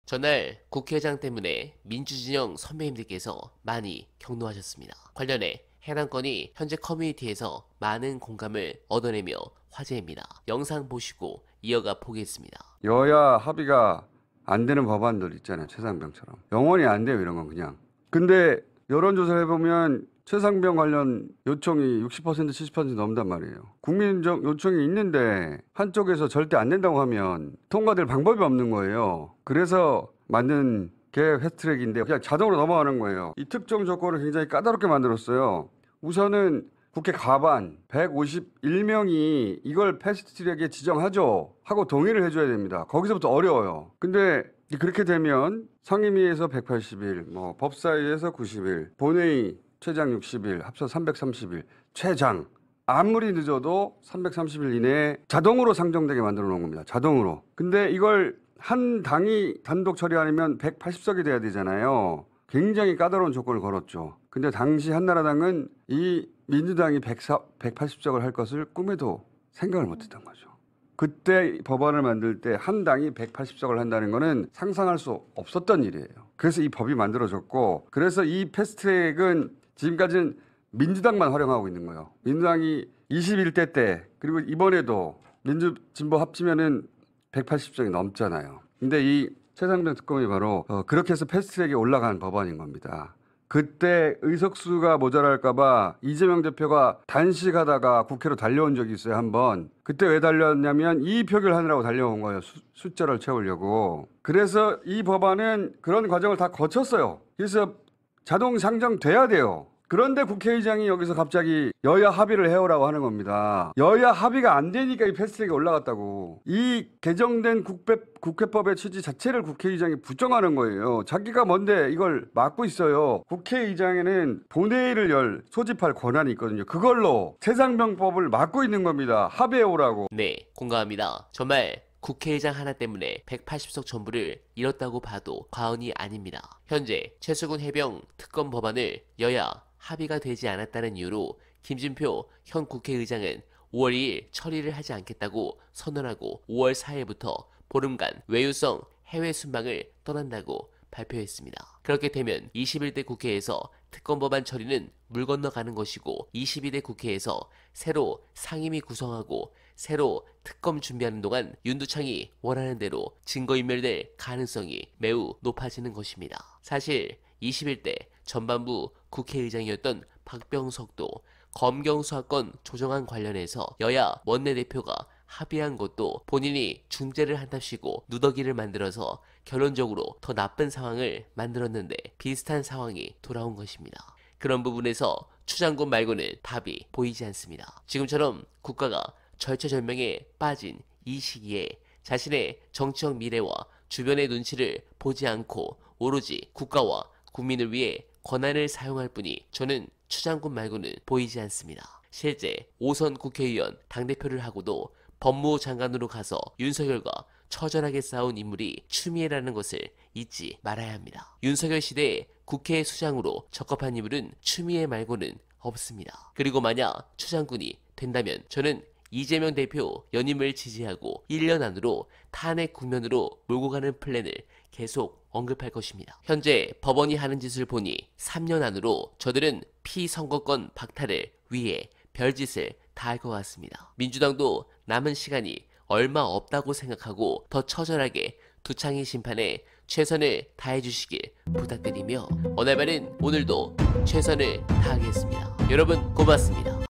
전날 국회의장 때문에 민주진영 선배님들께서 많이 격노하셨습니다. 관련해 해당 건이 현재 커뮤니티에서 많은 공감을 얻어내며 화제입니다. 영상 보시고 이어가 보겠습니다. 여야 합의가 안 되는 법안들 있잖아요. 최상병처럼. 영원히 안 돼요. 이런 건 그냥. 근데 여론조사를 해보면 최상병 관련 요청이 60% 70% 넘는단 말이에요. 국민적 요청이 있는데 한쪽에서 절대 안 된다고 하면 통과될 방법이 없는 거예요. 그래서 만든 게 패스트트랙인데 그냥 자동으로 넘어가는 거예요. 이 특정 조건을 굉장히 까다롭게 만들었어요. 우선은 국회 과반 151명이 이걸 패스트트랙에 지정하죠 하고 동의를 해줘야 됩니다. 거기서부터 어려워요. 근데 그렇게 되면 상임위에서 180일, 법사위에서 90일, 본회의 최장 60일, 합쳐 330일, 최장 아무리 늦어도 330일 이내에 자동으로 상정되게 만들어 놓은 겁니다. 자동으로. 근데 이걸 한 당이 단독 처리하려면 180석이 돼야 되잖아요. 굉장히 까다로운 조건을 걸었죠. 근데 당시 한나라당은 이 민주당이 180석을 할 것을 꿈에도 생각을 못했던 거죠. 그때 법안을 만들 때 한 당이 180석을 한다는 거는 상상할 수 없었던 일이에요. 그래서 이 법이 만들어졌고, 그래서 이 패스트트랙은 지금까지는 민주당만 활용하고 있는 거예요. 민주당이 21대 때, 그리고 이번에도 민주 진보 합치면은 180석이 넘잖아요. 근데 이 최상병 특검이 바로 그렇게 해서 패스트트랙에 올라간 법안인 겁니다. 그때 의석수가 모자랄까봐 이재명 대표가 단식하다가 국회로 달려온 적이 있어요, 한번. 그때 왜 달려왔냐면 이 표결하느라고 달려온 거예요. 숫자를 채우려고. 그래서 이 법안은 그런 과정을 다 거쳤어요. 그래서 자동 상정돼야 돼요. 그런데 국회의장이 여기서 갑자기 여야 합의를 해오라고 하는 겁니다. 여야 합의가 안 되니까 이 패스트트랙에 올라갔다고. 이 개정된 국회법의 취지 자체를 국회의장이 부정하는 거예요. 자기가 뭔데 이걸 막고 있어요. 국회의장에는 본회의를 소집할 권한이 있거든요. 그걸로 최상병법을 막고 있는 겁니다. 합의해오라고. 네, 공감합니다. 정말 국회의장 하나 때문에 180석 전부를 잃었다고 봐도 과언이 아닙니다. 현재 최수근 해병 특검 법안을 여야 합의가 되지 않았다는 이유로 김진표 현 국회의장은 5월 2일 처리를 하지 않겠다고 선언하고 5월 4일부터 보름간 외유성 해외 순방을 떠난다고 발표했습니다. 그렇게 되면 21대 국회에서 특검 법안 처리는 물 건너가는 것이고 22대 국회에서 새로 상임위 구성하고 새로 특검 준비하는 동안 윤두창이 원하는 대로 증거인멸될 가능성이 매우 높아지는 것입니다. 사실 21대 전반부 국회의장이었던 박병석도 검경 수사권 조정안 관련해서 여야 원내대표가 합의한 것도 본인이 중재를 한답시고 누더기를 만들어서 결론적으로 더 나쁜 상황을 만들었는데 비슷한 상황이 돌아온 것입니다. 그런 부분에서 추 장군 말고는 답이 보이지 않습니다. 지금처럼 국가가 절체절명에 빠진 이 시기에 자신의 정치적 미래와 주변의 눈치를 보지 않고 오로지 국가와 국민을 위해 권한을 사용할 뿐이 저는 추 장군 말고는 보이지 않습니다. 실제 5선 국회의원 당대표를 하고도 법무부 장관으로 가서 윤석열과 처절하게 싸운 인물이 추미애라는 것을 잊지 말아야 합니다. 윤석열 시대에 국회 수장으로 적합한 인물은 추미애 말고는 없습니다. 그리고 만약 추 장군이 된다면 저는 이재명 대표 연임을 지지하고 1년 안으로 탄핵 국면으로 몰고 가는 플랜을 계속 언급할 것입니다. 현재 법원이 하는 짓을 보니 3년 안으로 저들은 피선거권 박탈을 위해 별짓을 다 할 것 같습니다. 민주당도 남은 시간이 얼마 없다고 생각하고 더 처절하게 두창의 심판에 최선을 다해 주시길 부탁드리며 오늘은 오늘도 최선을 다하겠습니다. 여러분 고맙습니다.